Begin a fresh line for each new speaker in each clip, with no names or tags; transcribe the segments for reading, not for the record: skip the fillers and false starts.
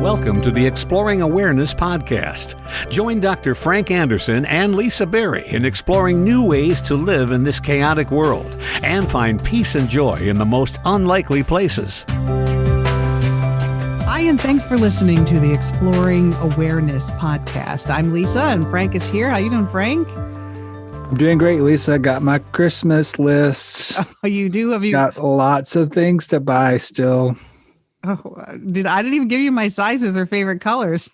Welcome to the Exploring Awareness podcast. Join Dr. Frank Anderson and Lisa Berry in exploring new ways to live in this chaotic world and find peace and joy in the most unlikely places.
Hi, and thanks for listening to the Exploring Awareness podcast. I'm Lisa, and Frank is here. How you doing, Frank?
I'm doing great, Lisa. Got my Christmas list.
Oh, you do? Have you
got lots of things to buy still?
Oh, I didn't even give you my sizes or favorite colors.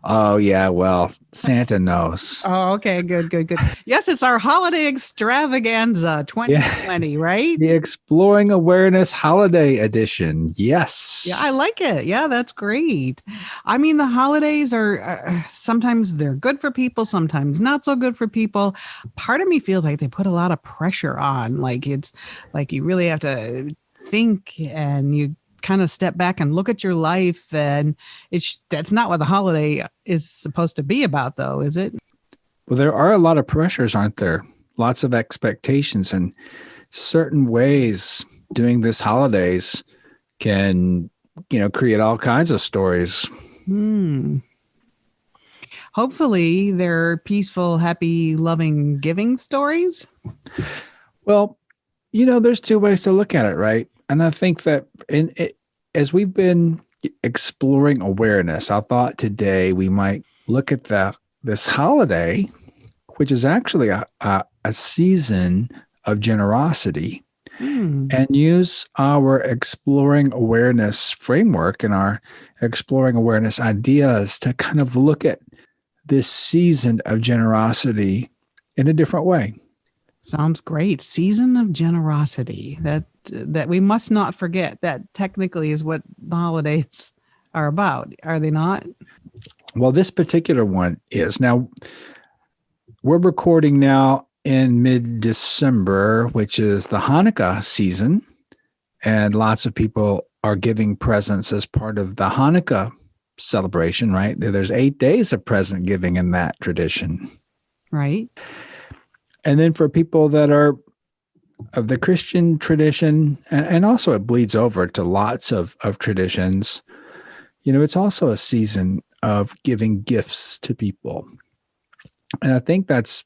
Oh, yeah. Well, Santa knows.
Oh, okay. Good. Yes, it's our holiday extravaganza 2020, right?
The Exploring Awareness Holiday Edition. Yes.
Yeah, I like it. Yeah, that's great. I mean, the holidays are sometimes they're good for people, sometimes not so good for people. Part of me feels like they put a lot of pressure on. Like it's like you really have to think and you kind of step back and look at your life, and that's not what the holiday is supposed to be about, though, is it?
Well, there are a lot of pressures, aren't there? Lots of expectations, and certain ways doing this holidays can, create all kinds of stories.
Hopefully they're peaceful, happy, loving, giving stories.
Well, there's two ways to look at it, right? And I think that as we've been exploring awareness, I thought today we might look at this holiday, which is actually a season of generosity, and use our exploring awareness framework and our exploring awareness ideas to kind of look at this season of generosity in a different way.
Sounds great. Season of generosity. That we must not forget. That technically is what the holidays are about. Are they not?
Well, this particular one is. Now, we're recording now in mid-December, which is the Hanukkah season. And lots of people are giving presents as part of the Hanukkah celebration, right? There's 8 days of present giving in that tradition.
Right.
And then for people that are of the Christian tradition, and also it bleeds over to lots of traditions, it's also a season of giving gifts to people. And I think that's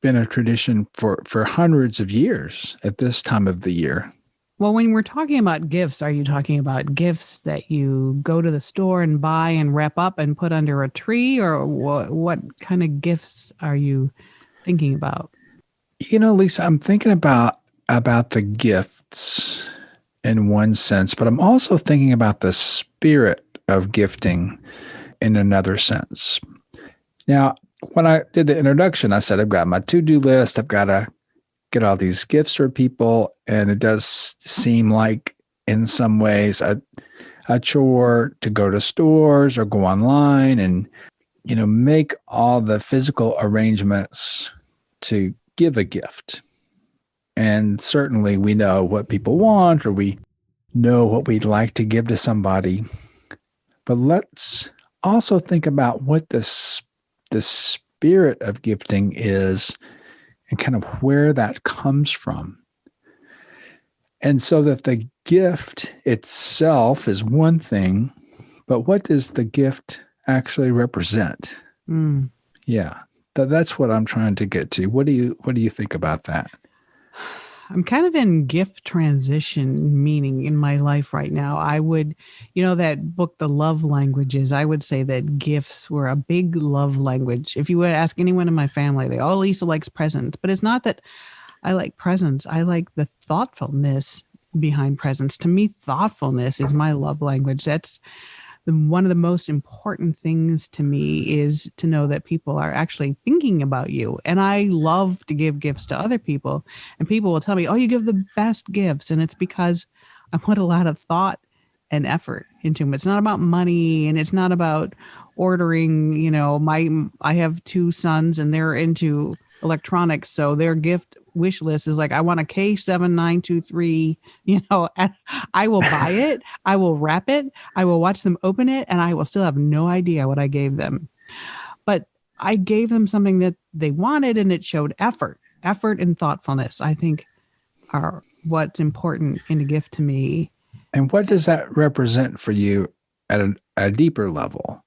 been a tradition for hundreds of years at this time of the year.
Well, when we're talking about gifts, are you talking about gifts that you go to the store and buy and wrap up and put under a tree? Or what kind of gifts are you thinking about?
Lisa, I'm thinking about the gifts in one sense, but I'm also thinking about the spirit of gifting in another sense. Now, when I did the introduction, I said, I've got my to-do list. I've got to get all these gifts for people. And it does seem like in some ways a chore to go to stores or go online and, make all the physical arrangements to give a gift. And certainly we know what people want, or we know what we'd like to give to somebody. But let's also think about what the spirit of gifting is and kind of where that comes from. And so that the gift itself is one thing, but what does the gift actually represent? Yeah. That's what I'm trying to get to. What do you think about that?
I'm kind of in gift transition meaning in my life right now. I would, that book, The Love Languages, I would say that gifts were a big love language. If you would ask anyone in my family, Lisa likes presents. But it's not that I like presents. I like the thoughtfulness behind presents. To me, thoughtfulness is my love language. That's one of the most important things to me, is to know that people are actually thinking about you. And I love to give gifts to other people. And people will tell me, oh, you give the best gifts. And it's because I put a lot of thought and effort into them. It's not about money, and it's not about ordering, I have 2 sons and they're into electronics. So their gift wish list is like, I want a K7923, and I will buy it. I will wrap it. I will watch them open it, and I will still have no idea what I gave them. But I gave them something that they wanted, and it showed effort and thoughtfulness, I think, are what's important in a gift to me.
And what does that represent for you at a deeper level.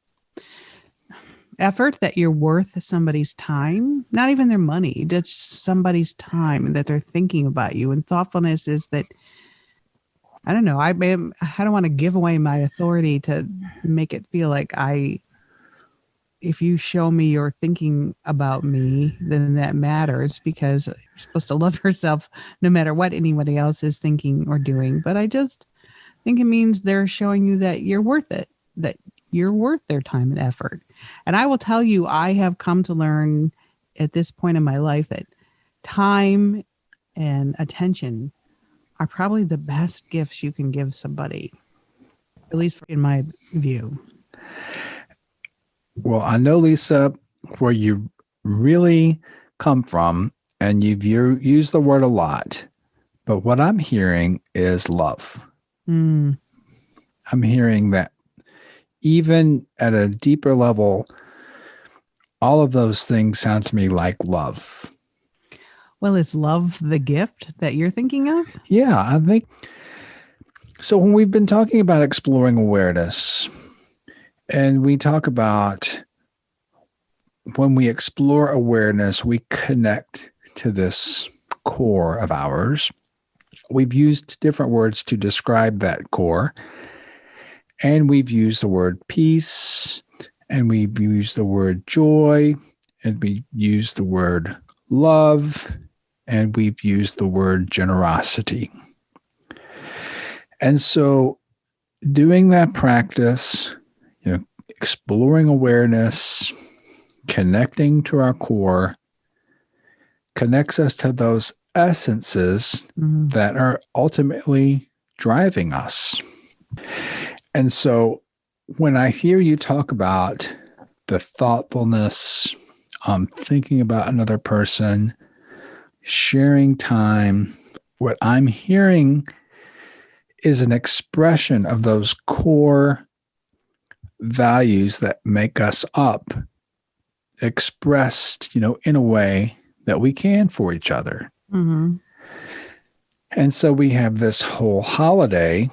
Effort, that you're worth somebody's time, not even their money, just somebody's time, and that they're thinking about you. And thoughtfulness is that, I don't know, I don't want to give away my authority to make it feel like if you show me you're thinking about me, then that matters, because you're supposed to love yourself no matter what anybody else is thinking or doing. But I just think it means they're showing you that you're worth it, that you're worth their time and effort. And I will tell you, I have come to learn at this point in my life that time and attention are probably the best gifts you can give somebody, at least in my view.
Well, I know, Lisa, where you really come from, and you've used the word a lot, but what I'm hearing is love. I'm hearing that even at a deeper level, all of those things sound to me like love.
Well, is love the gift that you're thinking of?
Yeah, I think so. When we've been talking about exploring awareness, and we talk about when we explore awareness, we connect to this core of ours. We've used different words to describe that core. And we've used the word peace, and we've used the word joy, and we've used the word love, and we've used the word generosity. And so doing that practice, exploring awareness, connecting to our core, connects us to those essences that are ultimately driving us. And so when I hear you talk about the thoughtfulness, thinking about another person, sharing time, what I'm hearing is an expression of those core values that make us up, expressed, in a way that we can for each other. And so we have this whole holiday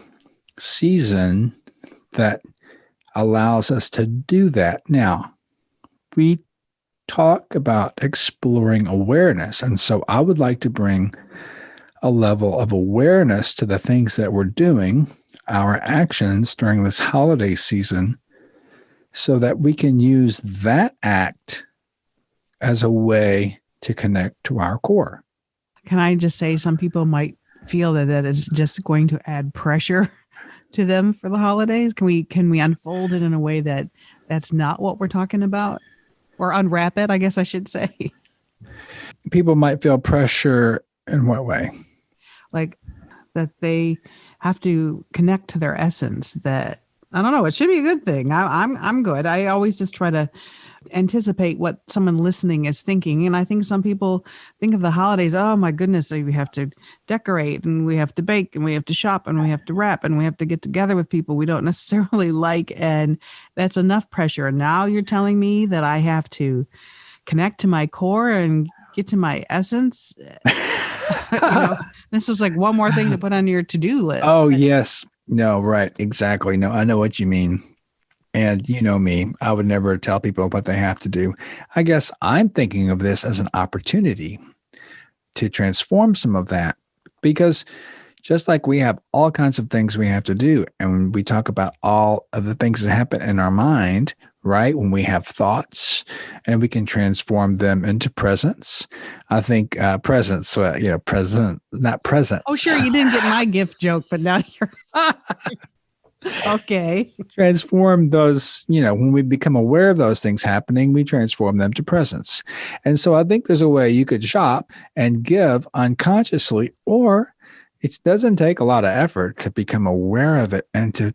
season that allows us to do that. Now, we talk about exploring awareness. And so I would like to bring a level of awareness to the things that we're doing, our actions during this holiday season, so that we can use that act as a way to connect to our core.
Can I just say, some people might feel that is just going to add pressure to them for the holidays? Can we unfold it in a way that that's not what we're talking about, or unwrap it, I guess I should say?
People might feel pressure in what way?
Like that they have to connect to their essence. That, I don't know, it should be a good thing. I'm good. I always just try to anticipate what someone listening is thinking. And I think some people think of the holidays, oh my goodness, so we have to decorate, and we have to bake, and we have to shop, and we have to wrap, and we have to get together with people we don't necessarily like. And that's enough pressure. And now you're telling me that I have to connect to my core and get to my essence. This is like one more thing to put on your to-do list.
Oh, yes. No, right. Exactly. No, I know what you mean. And you know me, I would never tell people what they have to do. I guess I'm thinking of this as an opportunity to transform some of that, because just like we have all kinds of things we have to do, and when we talk about all of the things that happen in our mind, right? When we have thoughts and we can transform them into presence. I think presence, present, not presence.
Oh, sure. You didn't get my gift joke, but now you're... Okay.
Transform those, when we become aware of those things happening, we transform them to presence. And so I think there's a way you could shop and give unconsciously, or it doesn't take a lot of effort to become aware of it and to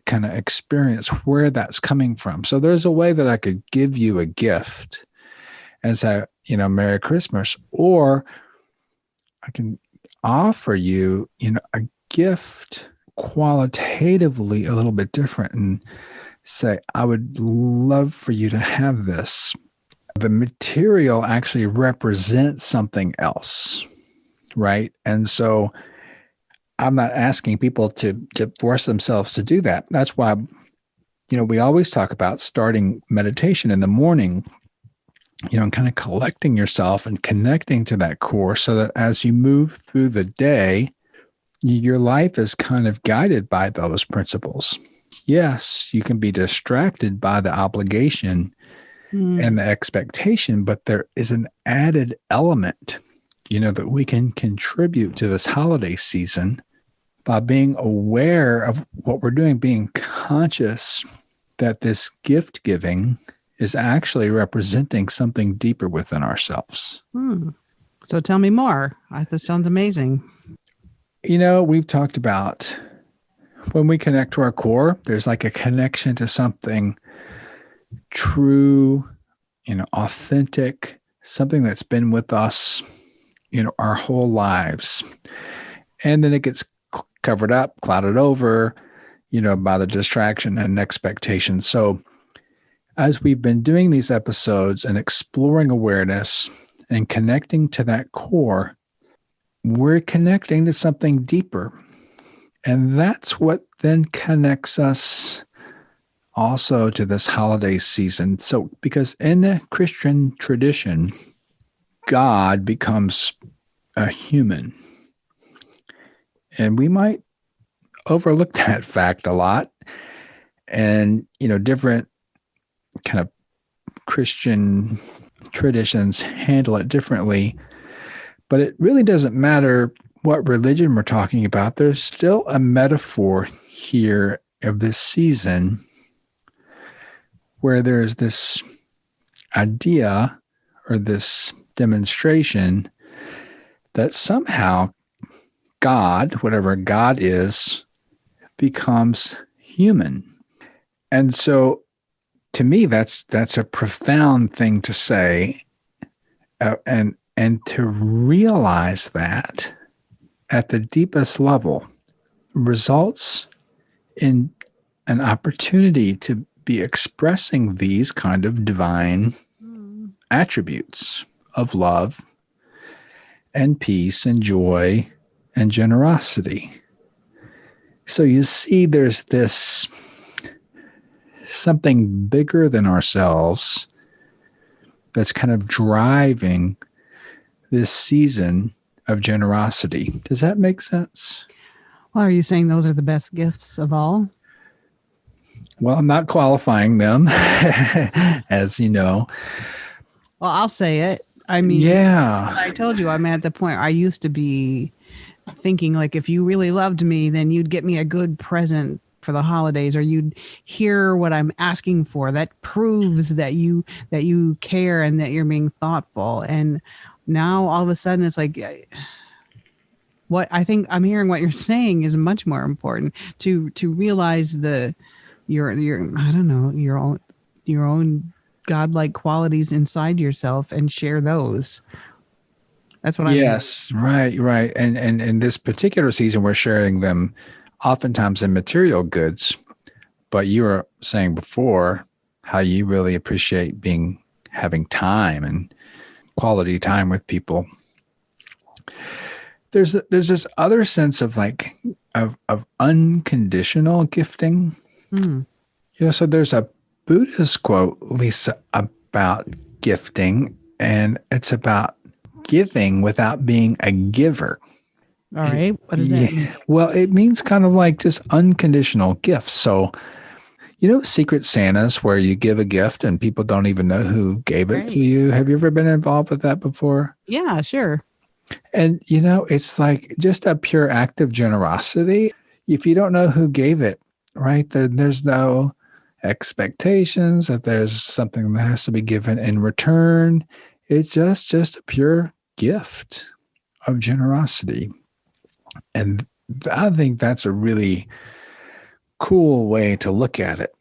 kind of experience where that's coming from. So there's a way that I could give you a gift and say, Merry Christmas, or I can offer you, a gift qualitatively a little bit different and say, I would love for you to have this. The material actually represents something else, right? And so I'm not asking people to force themselves to do that. That's why we always talk about starting meditation in the morning, and kind of collecting yourself and connecting to that core so that as you move through the day, your life is kind of guided by those principles. Yes, you can be distracted by the obligation and the expectation, but there is an added element, that we can contribute to this holiday season by being aware of what we're doing, being conscious that this gift giving is actually representing something deeper within ourselves.
So tell me more. This sounds amazing.
We've talked about when we connect to our core, there's like a connection to something true, authentic, something that's been with us, our whole lives. And then it gets covered up, clouded over, by the distraction and expectation. So as we've been doing these episodes and exploring awareness and connecting to that core, we're connecting to something deeper. And that's what then connects us also to this holiday season. So, because in the Christian tradition, God becomes a human. And we might overlook that fact a lot. And, different kind of Christian traditions handle it differently. But it really doesn't matter what religion we're talking about. There's still a metaphor here of this season where there's this idea or this demonstration that somehow God, whatever God is, becomes human. And so to me, that's a profound thing to say, and to realize that at the deepest level results in an opportunity to be expressing these kind of divine attributes of love and peace and joy and generosity. So you see, there's this something bigger than ourselves that's kind of driving this season of generosity. Does that make sense?
Well, are you saying those are the best gifts of all?
Well, I'm not qualifying them, as you know.
Well, I'll say it. I mean,
yeah.
I told you I'm at the point I used to be thinking like, if you really loved me, then you'd get me a good present for the holidays, or you'd hear what I'm asking for. That proves that you care and that you're being thoughtful. And now all of a sudden it's like, what I think I'm hearing what you're saying is much more important to realize your I don't know, your own godlike qualities inside yourself and share those. That's what
Yes, right. And in this particular season, we're sharing them oftentimes in material goods. But you were saying before how you really appreciate having time and quality time with people. There's this other sense of of unconditional gifting. So there's a Buddhist quote, Lisa, about gifting, and it's about giving without being a giver.
All right. What does that mean?
Well, it means kind of like just unconditional gifts. So, Secret Santas, where you give a gift and people don't even know who gave it to you. Have you ever been involved with that before?
Yeah, sure.
And, it's like just a pure act of generosity. If you don't know who gave it, right, there's no expectations that there's something that has to be given in return. It's just a pure gift of generosity. And I think that's a really cool way to look at it.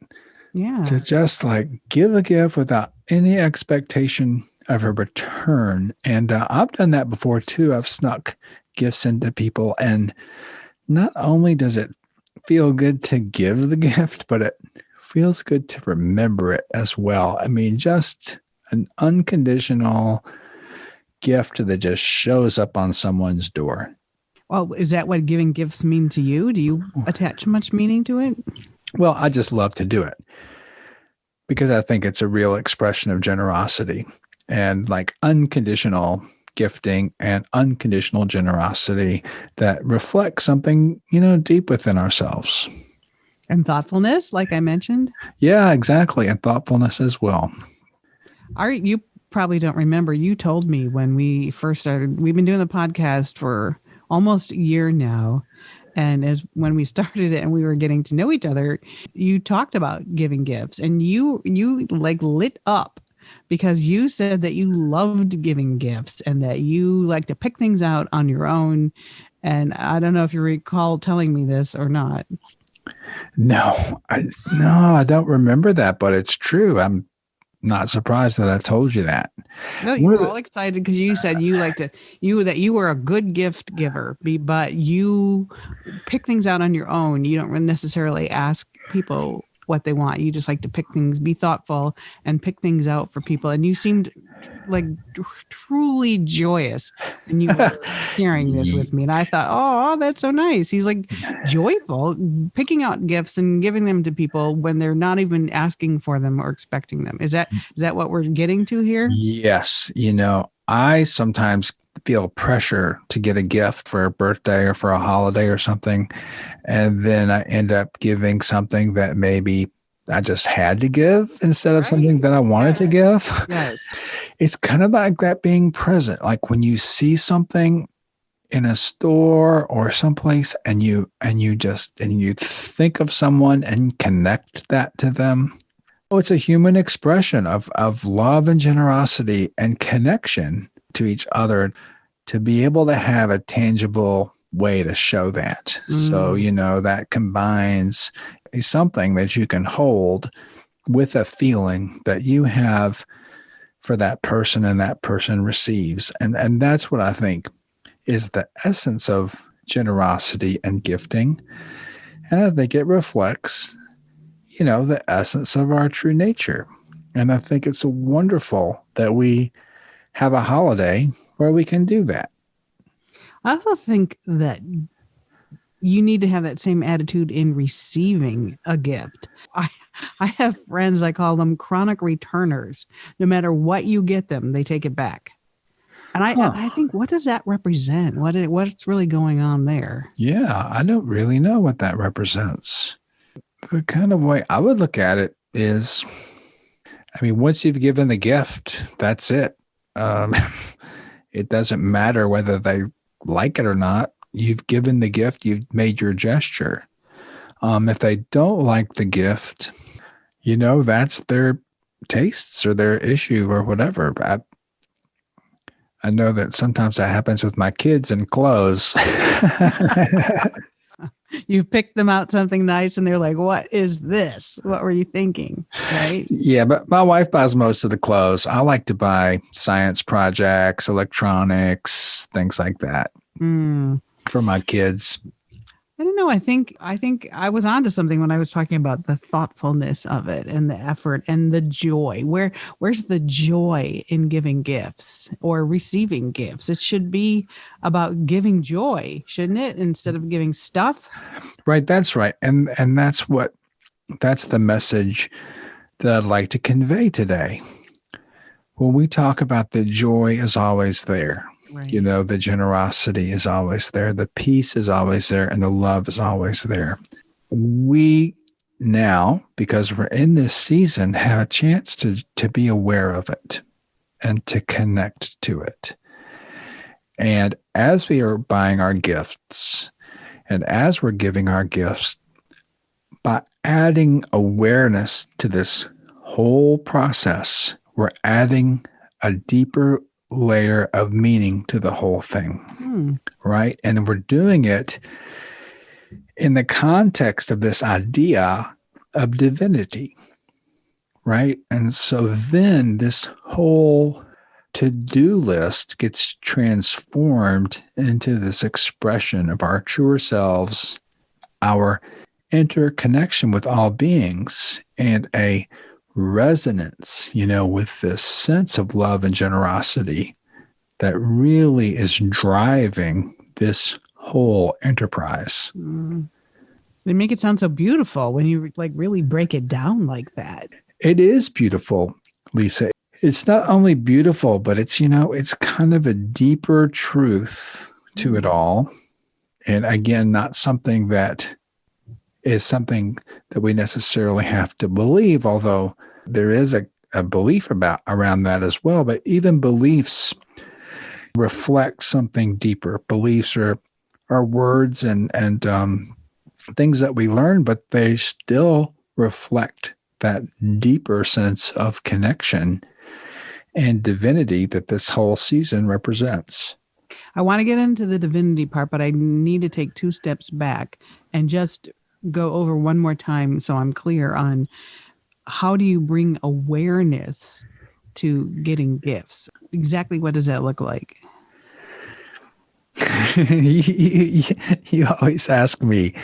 Yeah.
To just give a gift without any expectation of a return. And I've done that before too. I've snuck gifts into people. And not only does it feel good to give the gift, but it feels good to remember it as well. I mean, just an unconditional gift that just shows up on someone's door.
Well, is that what giving gifts mean to you? Do you attach much meaning to it?
Well, I just love to do it because I think it's a real expression of generosity and like unconditional gifting and unconditional generosity that reflects something, deep within ourselves.
And thoughtfulness, like I mentioned.
Yeah, exactly. And thoughtfulness as well.
You probably don't remember. You told me when we first started, we've been doing the podcast for almost a year now. And when we started it and we were getting to know each other, you talked about giving gifts and you like lit up because you said that you loved giving gifts and that you like to pick things out on your own. And I don't know if you recall telling me this or not.
No, I don't remember that, but it's true. I'm not surprised that I told you that.
No, you were all excited because you said that you were a good gift giver, but you pick things out on your own. You don't necessarily ask people what they want. You just like to pick things, be thoughtful, and pick things out for people. And you seemed like truly joyous when you were sharing this with me. And I thought, oh, that's so nice. He's like joyful, picking out gifts and giving them to people when they're not even asking for them or expecting them. Is that what we're getting to here?
Yes. I sometimes feel pressure to get a gift for a birthday or for a holiday or something. And then I end up giving something that maybe I just had to give instead of something that I wanted to give.
Yes.
It's kind of like that being present. Like when you see something in a store or someplace and you think of someone and connect that to them. Oh, it's a human expression of love and generosity and connection to each other to be able to have a tangible way to show that. So, that combines something that you can hold with a feeling that you have for that person and that person receives. And that's what I think is the essence of generosity and gifting. And I think it reflects, the essence of our true nature. And I think it's wonderful that we have a holiday where we can do that.
I also think that you need to have that same attitude in receiving a gift. I have friends, I call them chronic returners. No matter what you get them, they take it back. And I think, what does that represent? What's really going on there?
Yeah, I don't really know what that represents. The kind of way I would look at it is, once you've given the gift, that's it. It doesn't matter whether they like it or not. You've given the gift, you've made your gesture. If they don't like the gift, that's their tastes or their issue or whatever. I know that sometimes that happens with my kids and clothes.
You picked them out something nice and they're like, what is this? What were you thinking? Right?
Yeah, but my wife buys most of the clothes. I like to buy science projects, electronics, things like that for my kids.
I don't know. I think I was onto something when I was talking about the thoughtfulness of it and the effort and the joy. Where's the joy in giving gifts or receiving gifts? It should be about giving joy, shouldn't it? Instead of giving stuff. Right.
That's right. And that's the message that I'd like to convey today. When we talk about the joy is always there. Right. The generosity is always there. The peace is always there. And the love is always there. We now, because we're in this season, have a chance to be aware of it and to connect to it. And as we are buying our gifts and as we're giving our gifts, by adding awareness to this whole process, we're adding a deeper layer of meaning to the whole thing, right? And we're doing it in the context of this idea of divinity, right? And so then this whole to-do list gets transformed into this expression of our truer selves, our interconnection with all beings, and a resonance, with this sense of love and generosity that really is driving this whole enterprise.
They make it sound so beautiful when you like really break it down like that.
It is beautiful, Lisa. It's not only beautiful, but it's, it's kind of a deeper truth to it all. And again, not something that is something that we necessarily have to believe, although there is a belief around that as well. But even beliefs reflect something deeper. Beliefs are words and things that we learn, but they still reflect that deeper sense of connection and divinity that this whole season represents.
I want to get into the divinity part, but I need to take 2 steps back and just go over one more time so I'm clear on how do you bring awareness to getting gifts? Exactly what does that look like?
You always ask me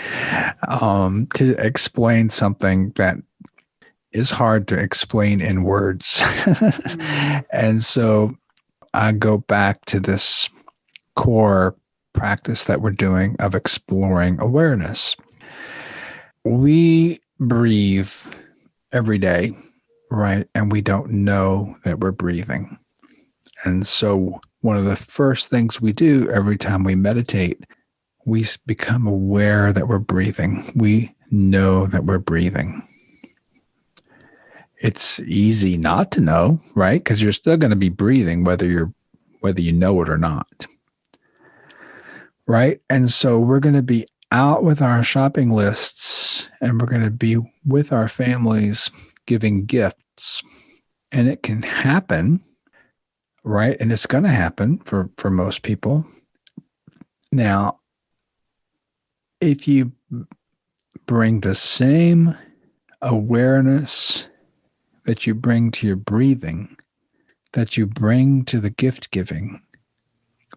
to explain something that is hard to explain in words. And so I go back to this core practice that we're doing of exploring awareness. We breathe every day, right? And we don't know that we're breathing. And so one of the first things we do every time we meditate, we become aware that we're breathing. We know that we're breathing. It's easy not to know, right? Because you're still going to be breathing whether you know it or not. Right? And so we're going to be out with our shopping lists and we're going to be with our families giving gifts. And it can happen, right? And it's going to happen for most people. Now, if you bring the same awareness that you bring to your breathing, that you bring to the gift giving,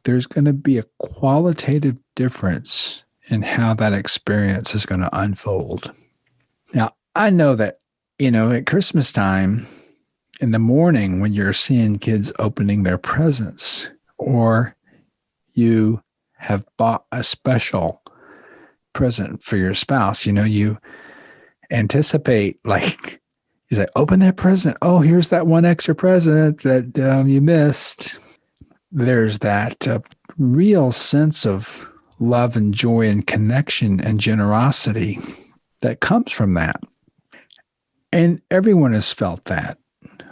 there's going to be a qualitative difference in how that experience is going to unfold. Now, I know that, at Christmas time, in the morning when you're seeing kids opening their presents, or you have bought a special present for your spouse, you anticipate, like, you say, open that present. Oh, here's that one extra present that you missed. There's that real sense of love and joy and connection and generosity that comes from that. And everyone has felt that,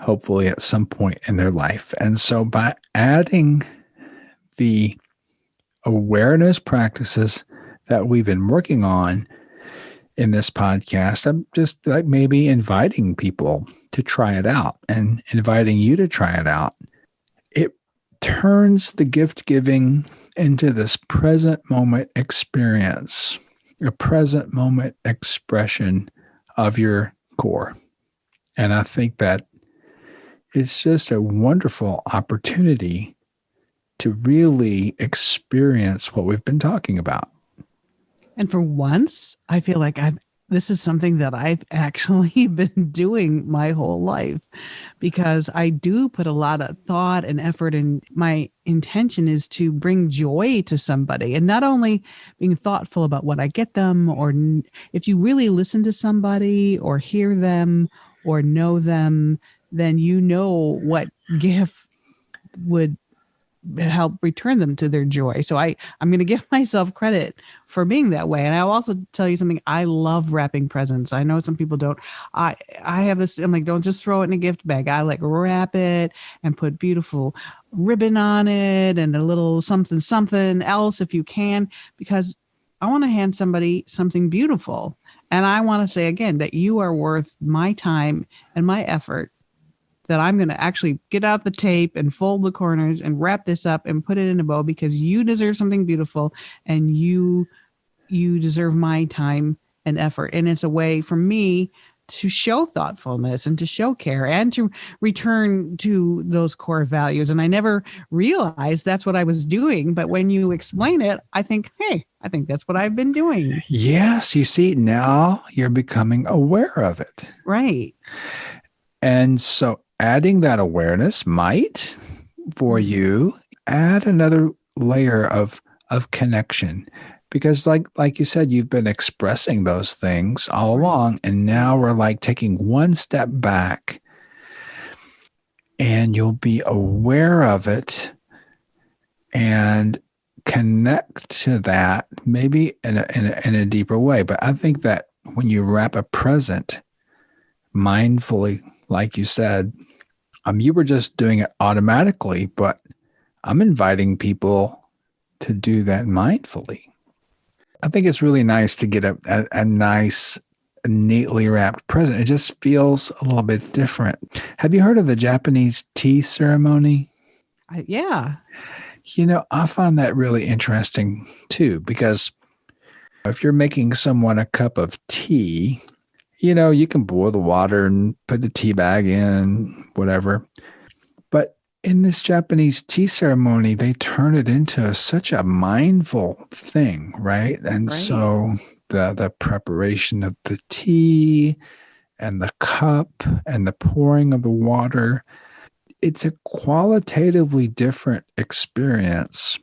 hopefully, at some point in their life. And so by adding the awareness practices that we've been working on in this podcast, I'm just like maybe inviting people to try it out and inviting you to try it out. It turns the gift giving into this present moment experience, a present moment expression of your core. And I think that it's just a wonderful opportunity to really experience what we've been talking about.
And for once, I feel like this is something that I've actually been doing my whole life, because I do put a lot of thought and effort, and my intention is to bring joy to somebody, and not only being thoughtful about what I get them, or if you really listen to somebody or hear them or know them, then you know what gift would help return them to their joy. So I'm going to give myself credit for being that way. And I'll also tell you something. I love wrapping presents. I know some people don't. I have this, I'm like, don't just throw it in a gift bag. I like wrap it and put beautiful ribbon on it and a little something else if you can, because I want to hand somebody something beautiful. And I want to say again that you are worth my time and my effort, that I'm going to actually get out the tape and fold the corners and wrap this up and put it in a bow, because you deserve something beautiful and you deserve my time and effort. And it's a way for me to show thoughtfulness and to show care and to return to those core values. And I never realized that's what I was doing. But when you explain it, I think, hey, I think that's what I've been doing.
Yes. You see, now you're becoming aware of it.
Right.
And so adding that awareness might, for you, add another layer of connection. Because like you said, you've been expressing those things all
Right.
along, and now we're like taking one step back, and you'll be aware of it and connect to that maybe in a deeper way. But I think that when you wrap a present mindfully, like you said, you were just doing it automatically, but I'm inviting people to do that mindfully. I think it's really nice to get a nice, neatly wrapped present. It just feels a little bit different. Have you heard of the Japanese tea ceremony?
Yeah.
I find that really interesting too, because if you're making someone a cup of tea, you can boil the water and put the tea bag in, whatever. But in this Japanese tea ceremony, they turn it into such a mindful thing, right? And
Right.
so the preparation of the tea and the cup and the pouring of the water, it's a qualitatively different experience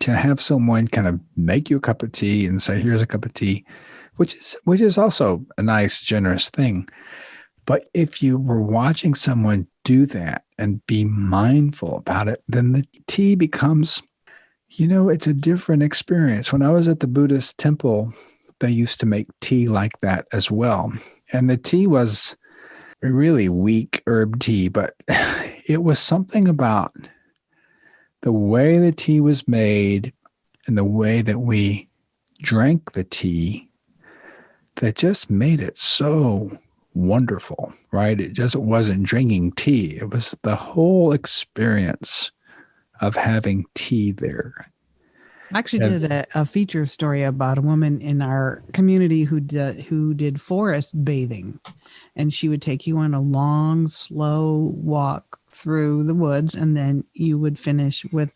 to have someone kind of make you a cup of tea and say, here's a cup of tea, which is also a nice, generous thing. But if you were watching someone do that and be mindful about it, then the tea becomes, it's a different experience. When I was at the Buddhist temple, they used to make tea like that as well. And the tea was a really weak herb tea, but it was something about the way the tea was made and the way that we drank the tea that just made it so wonderful, right? It just wasn't drinking tea. It was the whole experience of having tea there.
I actually did a feature story about a woman in our community who did forest bathing, and she would take you on a long, slow walk through the woods, and then you would finish with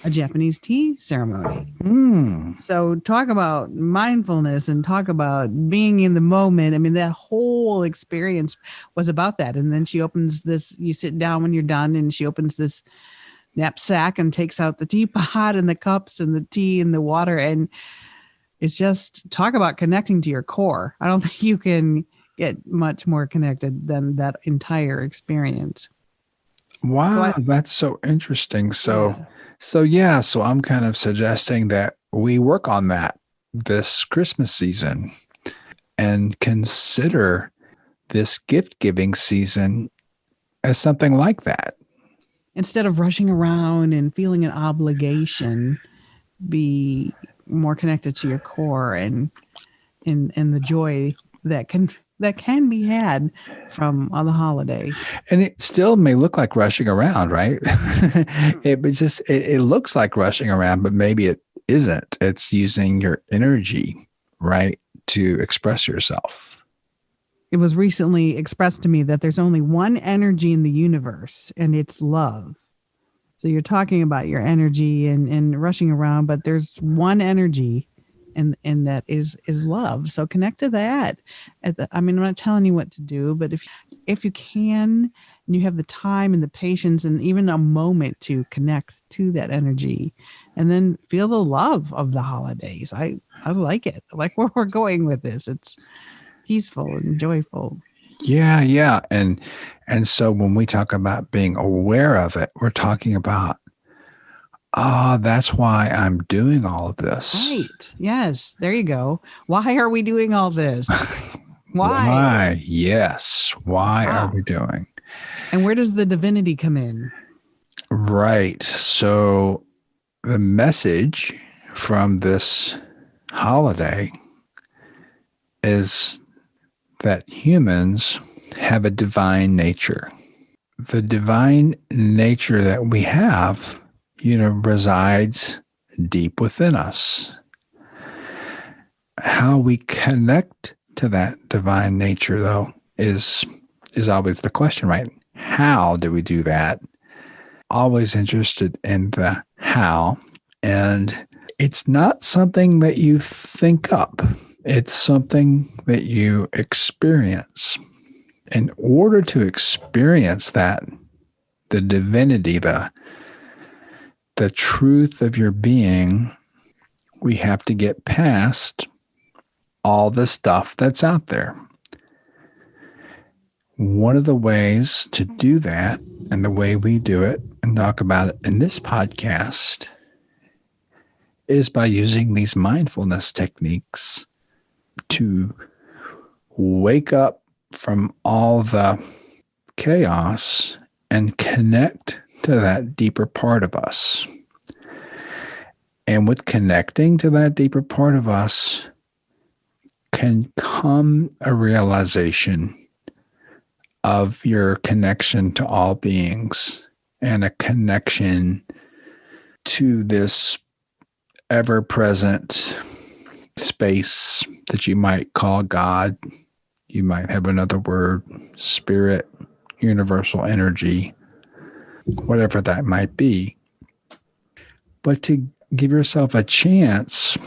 a Japanese tea ceremony. So talk about mindfulness and talk about being in the moment. I mean, that whole experience was about that. And then she opens this, you sit down when you're done, and she opens this knapsack and takes out the teapot and the cups and the tea and the water. And it's just talk about connecting to your core. I don't think you can get much more connected than that entire experience.
Wow, that's so interesting. So I'm kind of suggesting that we work on that this Christmas season and consider this gift giving season as something like that.
Instead of rushing around and feeling an obligation, be more connected to your core and the joy that can be had from the holiday.
And it still may look like rushing around, right? It looks like rushing around, but maybe it isn't. It's using your energy, right, to express yourself.
It was recently expressed to me that there's only one energy in the universe, and it's love. So you're talking about your energy and rushing around, but there's one energy, and that is love. So connect to that. I'm not telling you what to do, but if you can, and you have the time and the patience and even a moment to connect to that energy, and then feel the love of the holidays. I like it. I like where we're going with this. It's peaceful and joyful.
Yeah. And so when we talk about being aware of it, we're talking about, that's why I'm doing all of this.
Right. Yes. There you go. Why are we doing all this?
Why? Yes. Why are we doing?
And where does the divinity come in?
Right. So the message from this holiday is that humans have a divine nature. The divine nature that we have, resides deep within us. How we connect to that divine nature, though, is always the question, right? How do we do that? Always interested in the how. And it's not something that you think up. It's something that you experience. In order to experience that, the divinity, the truth of your being, we have to get past all the stuff that's out there. One of the ways to do that, and the way we do it and talk about it in this podcast, is by using these mindfulness techniques to wake up from all the chaos and connect to that deeper part of us. And with connecting to that deeper part of us can come a realization of your connection to all beings and a connection to this ever-present space that you might call God. You might have another word, spirit, universal energy, whatever that might be. But to give yourself a chance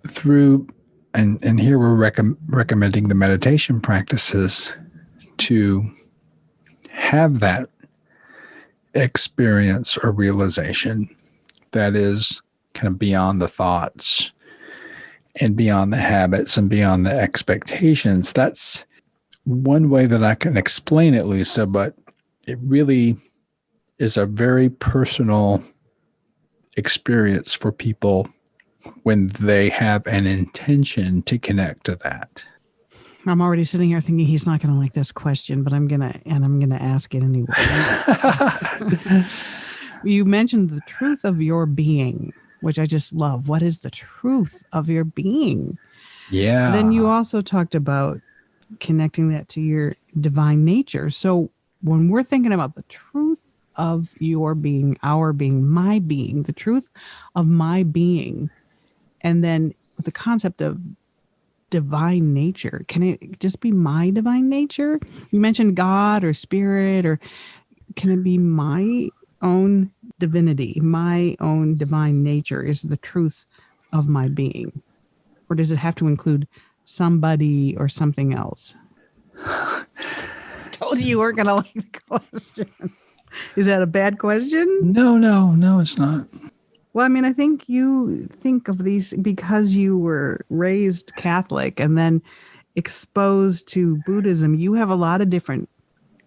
through, and here we're recommending the meditation practices, to have that experience or realization that is kind of beyond the thoughts and beyond the habits and beyond the expectations. That's one way that I can explain it, Lisa, but it really is a very personal experience for people when they have an intention to connect to that.
I'm already sitting here thinking he's not going to like this question, but I'm going to ask it anyway. You mentioned the truth of your being, which I just love. What is the truth of your being?
Yeah.
Then you also talked about connecting that to your divine nature. So when we're thinking about the truth of your being, our being, my being, the truth of my being, and then the concept of divine nature, can it just be my divine nature? You mentioned God or spirit, or can it be my own divinity, my own divine nature is the truth of my being? Or does it have to include somebody or something else? Told you weren't going to like the question. Is that a bad question?
No, it's not.
Well, I mean, I think you think of these because you were raised Catholic and then exposed to Buddhism. You have a lot of different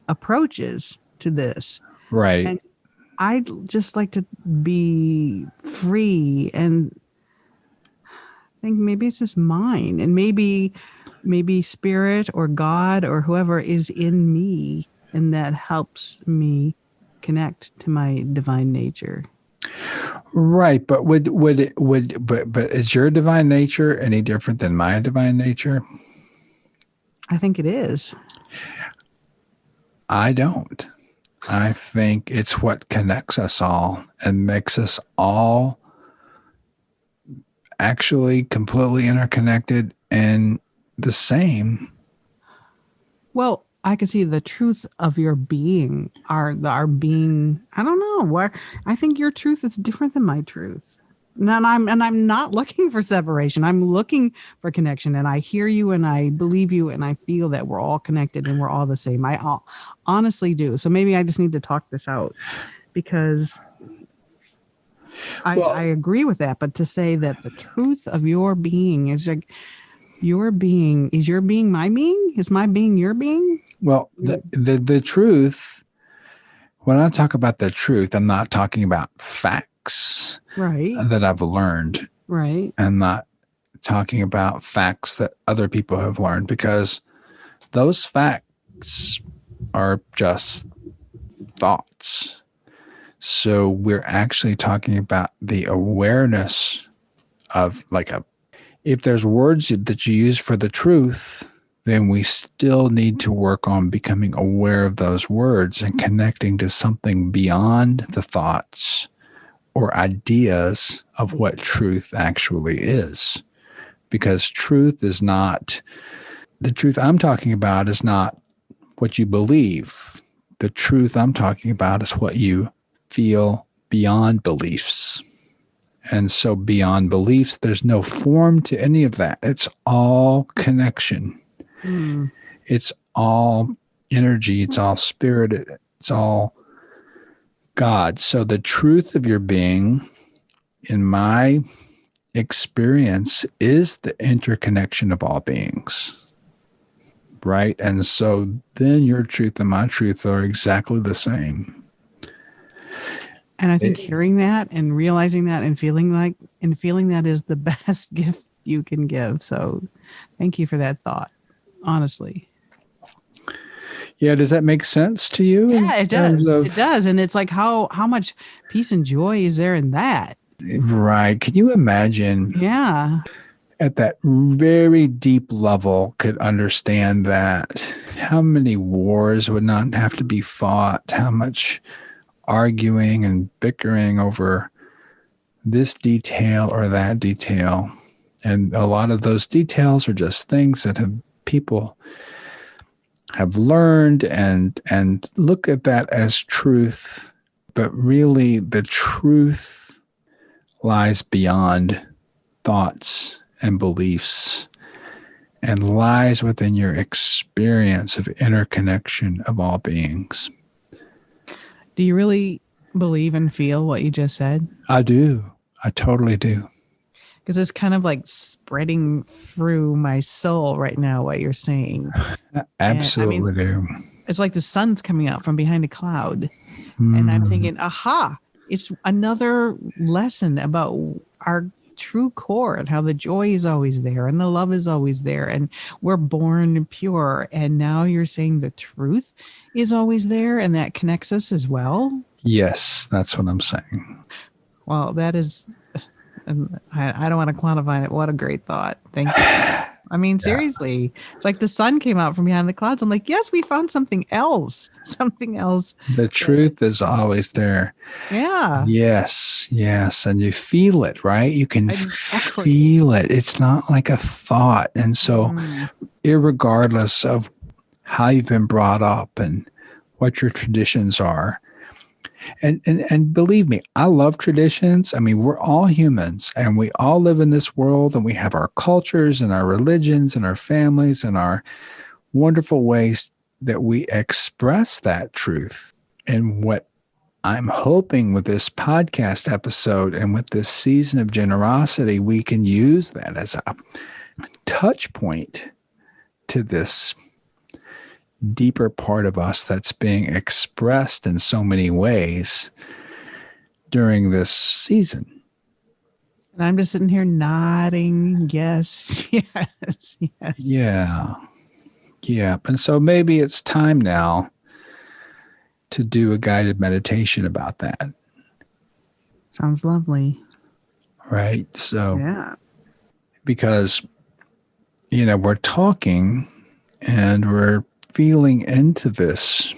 approaches to this.
Right.
And I'd just like to be free and think maybe it's just mine, and maybe spirit or God or whoever is in me, and that helps me connect to my divine nature.
Right, but but is your divine nature any different than my divine nature?
I think it is.
I don't. I think it's what connects us all and makes us all actually completely interconnected and the same.
Well, I can see the truth of your being, our being. I don't know where. I think your truth is different than my truth. And I'm not looking for separation. I'm looking for connection. And I hear you, and I believe you, and I feel that we're all connected and we're all the same. I honestly do. So maybe I just need to talk this out, because I agree with that. But to say that the truth of your being is like, your being, is your being my being? Is my being your being?
Well, the truth, when I talk about the truth, I'm not talking about facts,
right,
that I've learned.
Right.
I'm not talking about facts that other people have learned, because those facts are just thoughts. So we're actually talking about the awareness of, like, if there's words that you use for the truth, then we still need to work on becoming aware of those words and connecting to something beyond the thoughts or ideas of what truth actually is. Because truth is not, the truth I'm talking about is not what you believe. The truth I'm talking about is what you feel beyond beliefs. And so beyond beliefs, there's no form to any of that. It's all connection.
Mm.
It's all energy. It's all spirit. It's all God. So the truth of your being, in my experience is the interconnection of all beings, right? And so then your truth and my truth are exactly the same.
And I think hearing that and realizing that and feeling that is the best gift you can give. So thank you for that thought, honestly.
Yeah, does that make sense to you?
Yeah, it does. It does. And it's like how much peace and joy is there in that?
Right. Can you imagine?
Yeah.
At that very deep level could understand that how many wars would not have to be fought, how much arguing and bickering over this detail or that detail. And a lot of those details are just things that people have learned and look at that as truth, but really the truth lies beyond thoughts and beliefs and lies within your experience of interconnection of all beings.
Do you really believe and feel what you just said?
I do. I totally do.
Because it's kind of like spreading through my soul right now, what you're saying.
I absolutely do.
It's like the sun's coming out from behind a cloud. And I'm thinking, aha, it's another lesson about our true core and how the joy is always there and the love is always there and we're born pure. And now you're saying the truth is always there and that connects us as well.
Yes, that's what I'm saying.
Well, that is, I don't want to quantify it. What a great thought. Thank you. I mean, seriously, it's like the sun came out from behind the clouds. I'm like, yes, we found something else.
The truth is always there.
Yeah.
Yes. And you feel it, right? You can feel it. It's not like a thought. And so, irregardless of how you've been brought up and what your traditions are, and believe me, I love traditions. I mean, we're all humans and we all live in this world and we have our cultures and our religions and our families and our wonderful ways that we express that truth. And what I'm hoping with this podcast episode and with this season of generosity, we can use that as a touch point to this deeper part of us that's being expressed in so many ways during this season.
And I'm just sitting here nodding. Yes.
Yeah. And so maybe it's time now to do a guided meditation about that.
Sounds lovely.
Right. So, because, we're talking and we're feeling into this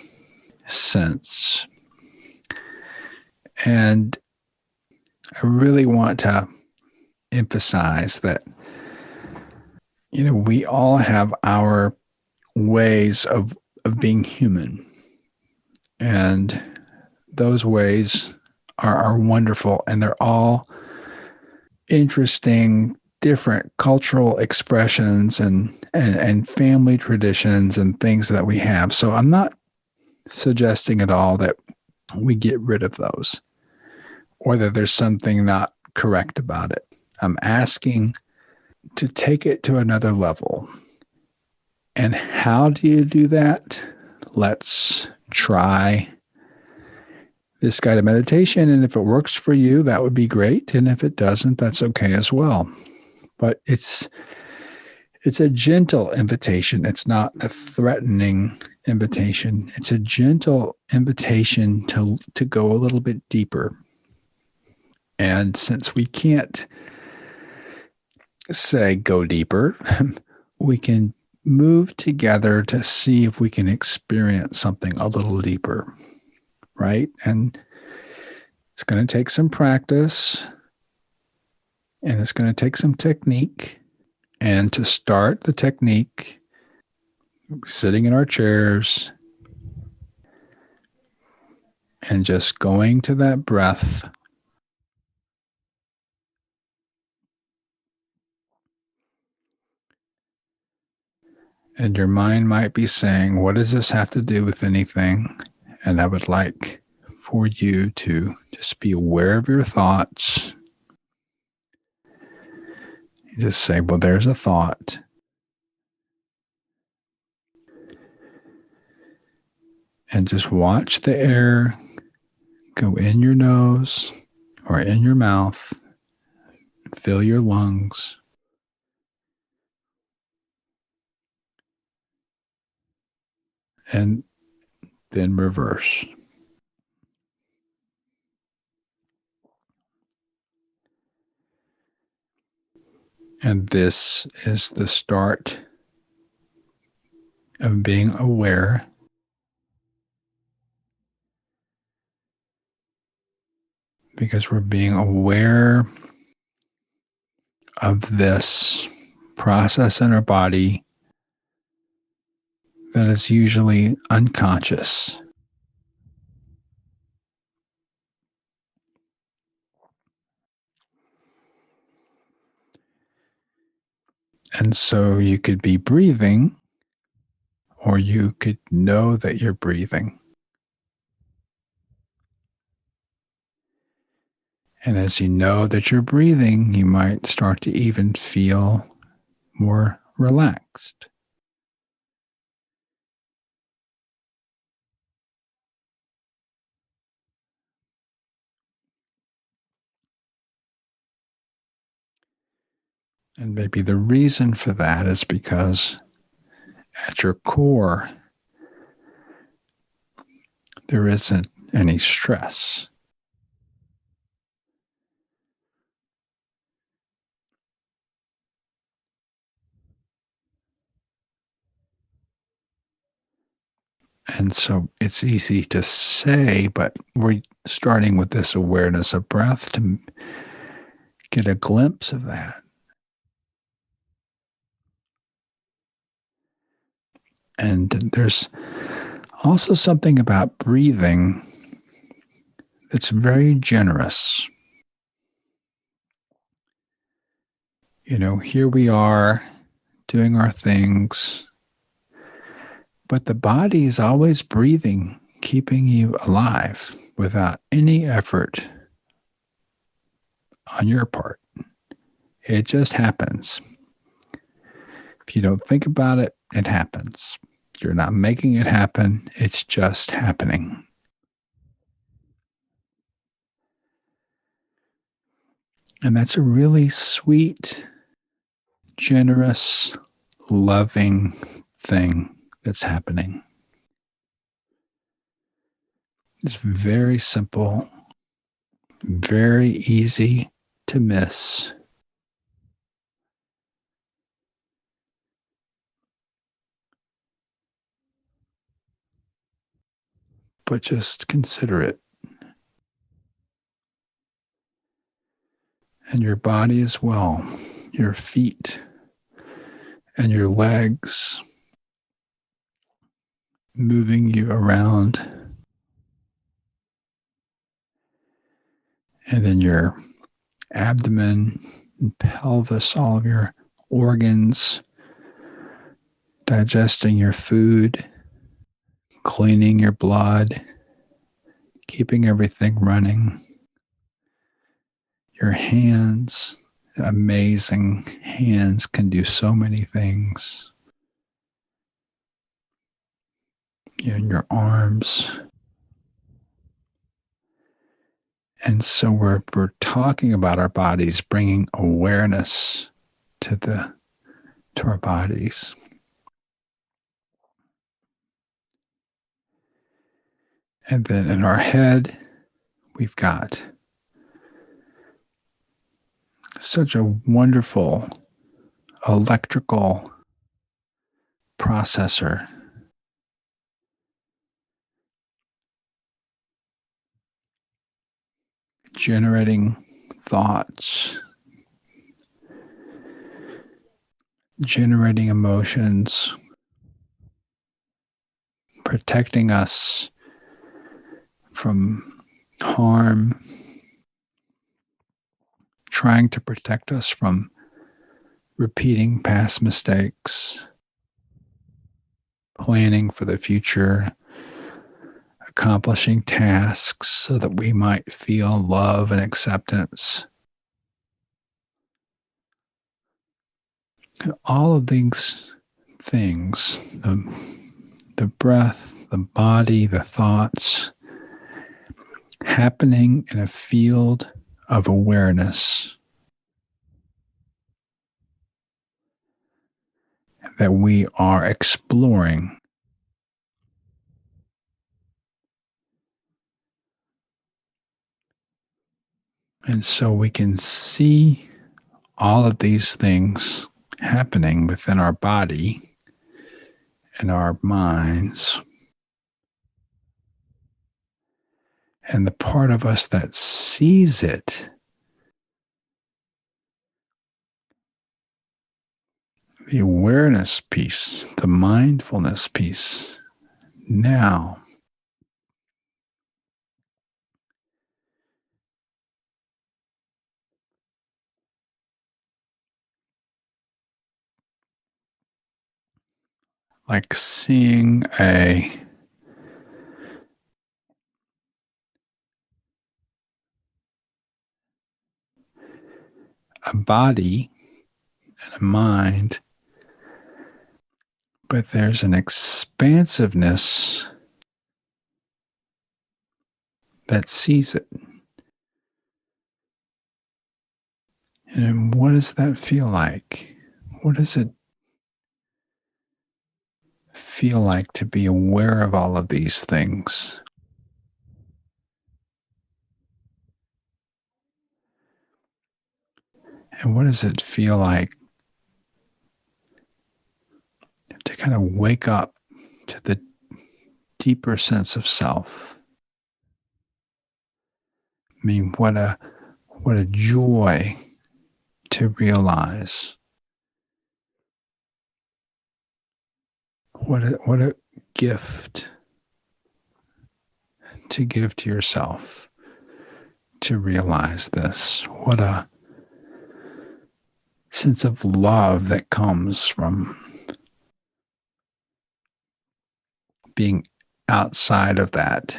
sense. And I really want to emphasize that, we all have our ways of being human. And those ways are wonderful. And they're all interesting, different cultural expressions and family traditions and things that we have. So I'm not suggesting at all that we get rid of those or that there's something not correct about it. I'm asking to take it to another level. And how do you do that? Let's try this guided meditation. And if it works for you, that would be great. And if it doesn't, that's okay as well. But it's a gentle invitation. It's not a threatening invitation. It's a gentle invitation to go a little bit deeper. And since we can't say go deeper, we can move together to see if we can experience something a little deeper, right? And it's going to take some practice. And it's going to take some technique. And to start the technique, sitting in our chairs and just going to that breath. And your mind might be saying, what does this have to do with anything? And I would like for you to just be aware of your thoughts. You just say, well, there's a thought. And just watch the air go in your nose or in your mouth, fill your lungs, and then reverse. And this is the start of being aware, because we're being aware of this process in our body that is usually unconscious. And so you could be breathing, or you could know that you're breathing. And as you know that you're breathing, you might start to even feel more relaxed. And maybe the reason for that is because at your core, there isn't any stress. And so it's easy to say, but we're starting with this awareness of breath to get a glimpse of that. And there's also something about breathing that's very generous. You know, here we are doing our things, but the body is always breathing, keeping you alive without any effort on your part. It just happens. If you don't think about it, it happens. You're not making it happen. It's just happening. And that's a really sweet, generous, loving thing that's happening. It's very simple, very easy to miss. But just consider it. And your body as well, your feet and your legs, moving you around. And then your abdomen and pelvis, all of your organs, digesting your food, cleaning your blood, keeping everything running. Your hands, amazing hands, can do so many things. Your arms. And so we're talking about our bodies, bringing awareness to our bodies. And then in our head, we've got such a wonderful electrical processor generating thoughts, generating emotions, protecting us from harm, trying to protect us from repeating past mistakes, planning for the future, accomplishing tasks so that we might feel love and acceptance. All of these things, the breath, the body, the thoughts, happening in a field of awareness that we are exploring. And so we can see all of these things happening within our body and our minds. And the part of us that sees it, the awareness piece, the mindfulness piece, now like seeing a body and a mind, but there's an expansiveness that sees it. And what does that feel like? What does it feel like to be aware of all of these things? And what does it feel like to kind of wake up to the deeper sense of self? I mean, what a joy to realize. What a gift to give to yourself to realize this. What a sense of love that comes from being outside of that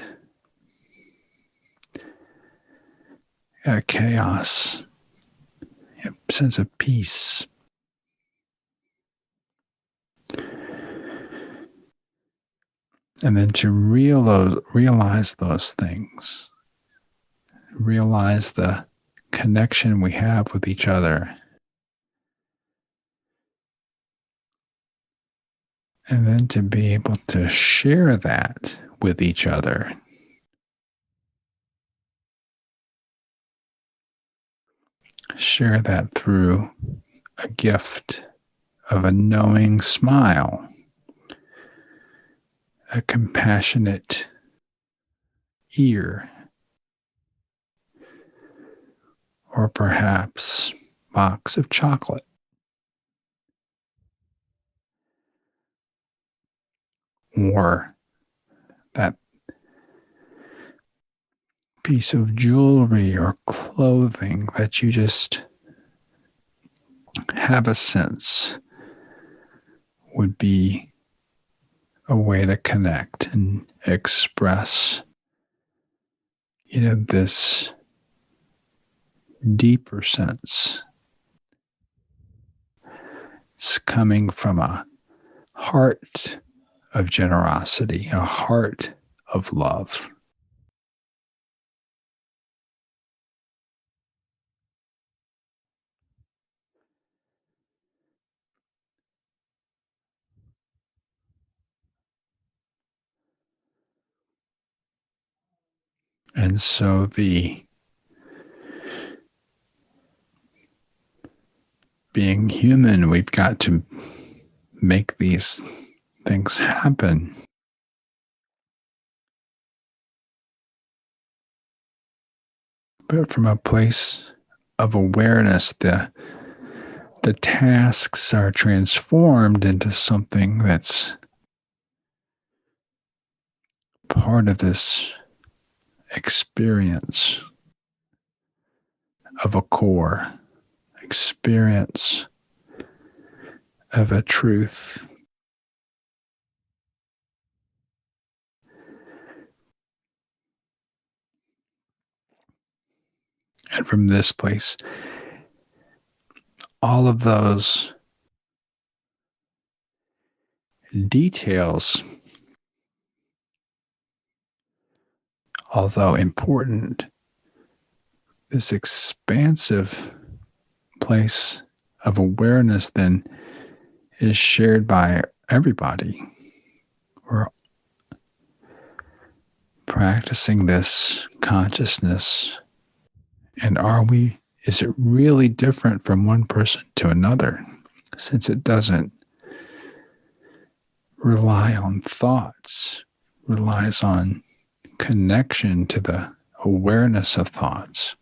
chaos, sense of peace. And then to realize those things, realize the connection we have with each other. And then to be able to share that with each other. Share that through a gift of a knowing smile, a compassionate ear, or perhaps a box of chocolate, or that piece of jewelry or clothing that you just have a sense would be a way to connect and express, this deeper sense. It's coming from a heart of generosity, a heart of love. And so the being human, we've got to make these things happen. But from a place of awareness, the tasks are transformed into something that's part of this experience of a core, experience of a truth. And from this place, all of those details, although important, this expansive place of awareness then is shared by everybody. We're practicing this consciousness. And is it really different from one person to another? Since it doesn't rely on thoughts, relies on connection to the awareness of thoughts.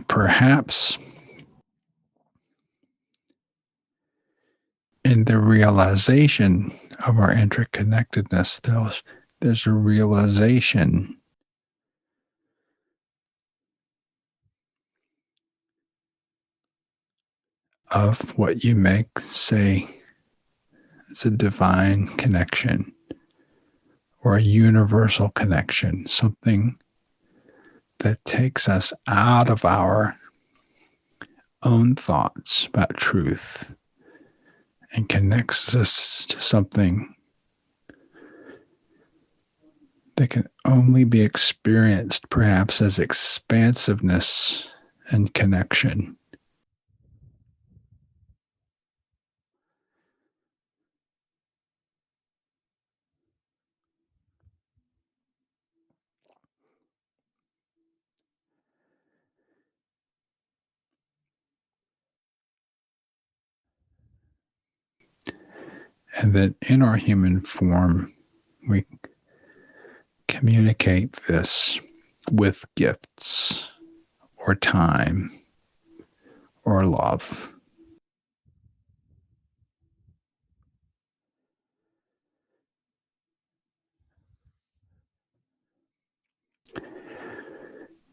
Perhaps in the realization of our interconnectedness, there's a realization of what you make say is a divine connection or a universal connection, something that takes us out of our own thoughts about truth and connects us to something that can only be experienced perhaps as expansiveness and connection. And that in our human form, we communicate this with gifts or time or love.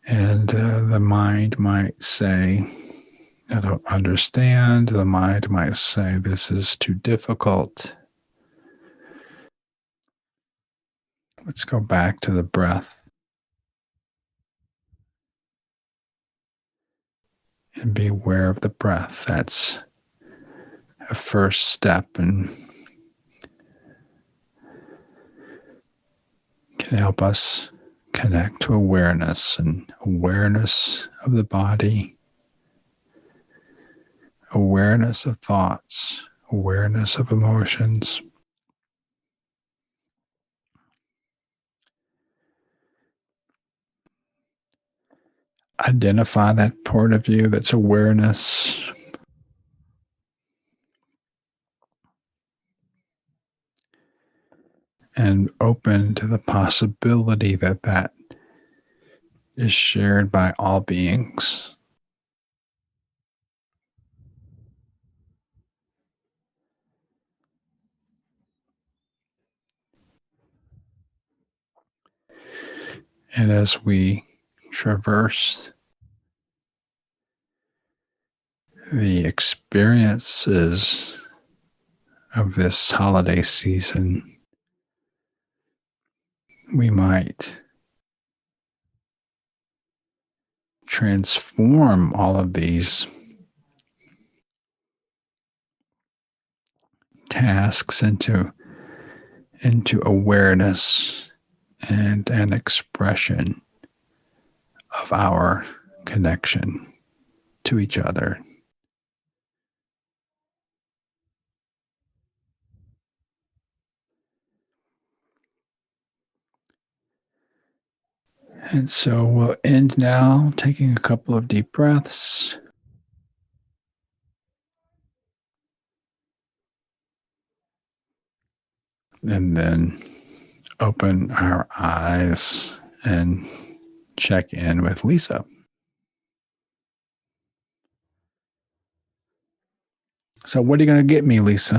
And the mind might say, I don't understand. The mind might say, this is too difficult. Let's go back to the breath and be aware of the breath. That's a first step and can help us connect to awareness and awareness of the body, awareness of thoughts, awareness of emotions. Identify that part of you that's awareness. And open to the possibility that that is shared by all beings. And as we traverse the experiences of this holiday season, we might transform all of these tasks into awareness and an expression of our connection to each other. And so we'll end now, taking a couple of deep breaths. And then open our eyes and check in with Lisa. So what are you going to get me, Lisa?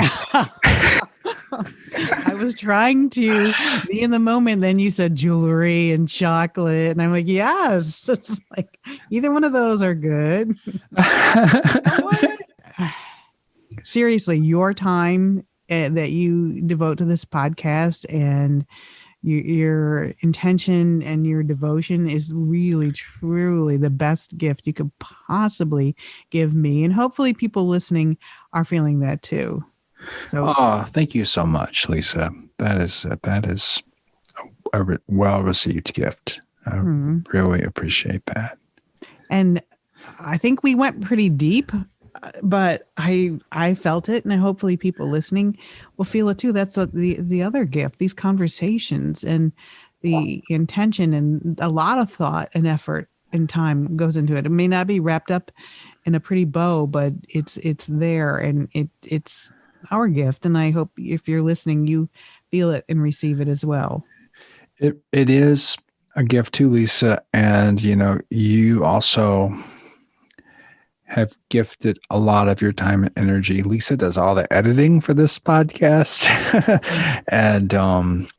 I was trying to be in the moment. Then you said jewelry and chocolate. And I'm like, yes. It's like either one of those are good. Seriously, your time that you devote to this podcast and your intention and your devotion is really, truly the best gift you could possibly give me. And hopefully people listening are feeling that too. So,
thank you so much, Lisa. That is a well-received gift. I really appreciate that.
And I think we went pretty deep, but I felt it, and hopefully people listening will feel it too. That's the other gift, these conversations and the intention, and a lot of thought and effort and time goes into it. It may not be wrapped up in a pretty bow, but it's there, and it's our gift. And I hope if you're listening, you feel it and receive it as well.
It is a gift too, Lisa. And, you also have gifted a lot of your time and energy. Lisa does all the editing for this podcast. And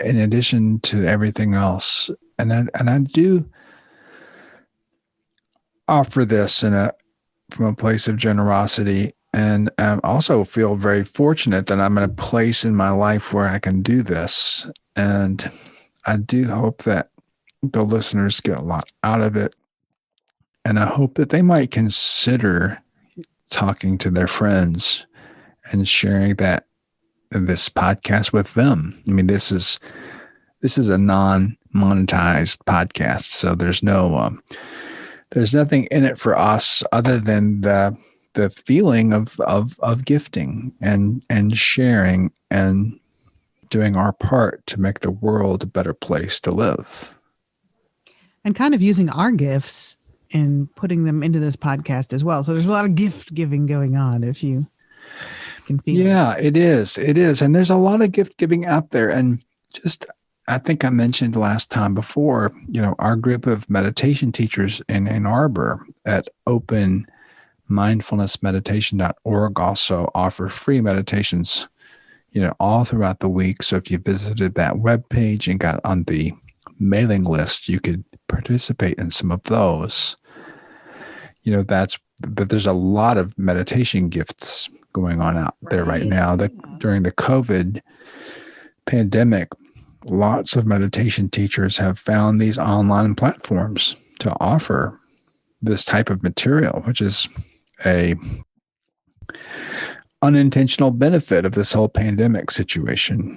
in addition to everything else, and I do offer this from a place of generosity, and I also feel very fortunate that I'm in a place in my life where I can do this. And I do hope that the listeners get a lot out of it. And I hope that they might consider talking to their friends and sharing this podcast with them. I mean, this is a non-monetized podcast, so there's nothing in it for us other than the feeling of gifting and sharing and doing our part to make the world a better place to live.
And kind of using our gifts and putting them into this podcast as well. So there's a lot of gift giving going on, if you can feel it.
Yeah, it is. It is. And there's a lot of gift giving out there. And I think I mentioned last time before, our group of meditation teachers in Ann Arbor at openmindfulnessmeditation.org also offer free meditations, all throughout the week. So if you visited that webpage and got on the mailing list, you could participate in some of those. But there's a lot of meditation gifts going on out there right now. That during the COVID pandemic, lots of meditation teachers have found these online platforms to offer this type of material, which is a unintentional benefit of this whole pandemic situation.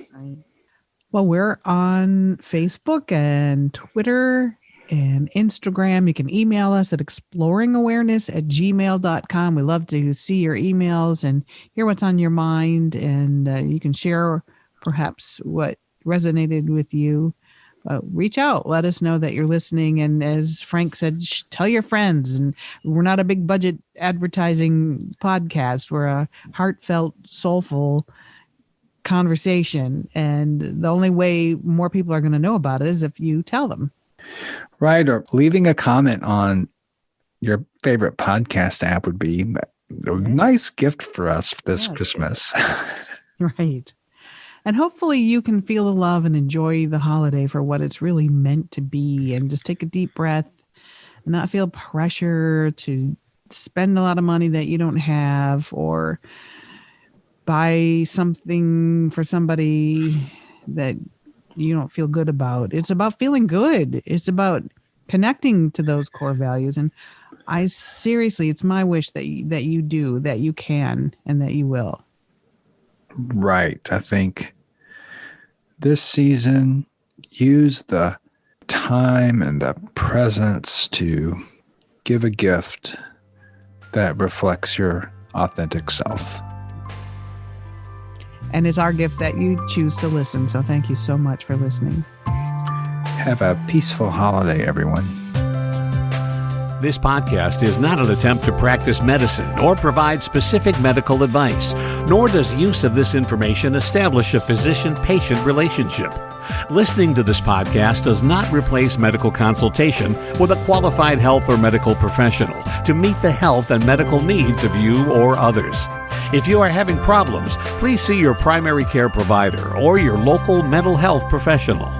Well, we're on Facebook and Twitter and Instagram. You can email us at exploringawareness@gmail.com. We love to see your emails and hear what's on your mind. And you can share perhaps what resonated with you. Reach out. Let us know that you're listening. And as Frank said, tell your friends. And we're not a big budget advertising podcast. We're a heartfelt, soulful conversation. And the only way more people are going to know about it is if you tell them.
Right. Or leaving a comment on your favorite podcast app would be a nice gift for us this Christmas.
Right. And hopefully you can feel the love and enjoy the holiday for what it's really meant to be, and just take a deep breath and not feel pressure to spend a lot of money that you don't have, or buy something for somebody that you don't feel good about. It's about feeling good. It's about connecting to those core values. And it's my wish that you do, that you can, and that you will.
Right. I think this season, use the time and the presence to give a gift that reflects your authentic self.
And it's our gift that you choose to listen. So thank you so much for listening.
Have a peaceful holiday, everyone.
This podcast is not an attempt to practice medicine or provide specific medical advice, nor does use of this information establish a physician-patient relationship. Listening to this podcast does not replace medical consultation with a qualified health or medical professional to meet the health and medical needs of you or others. If you are having problems, please see your primary care provider or your local mental health professional.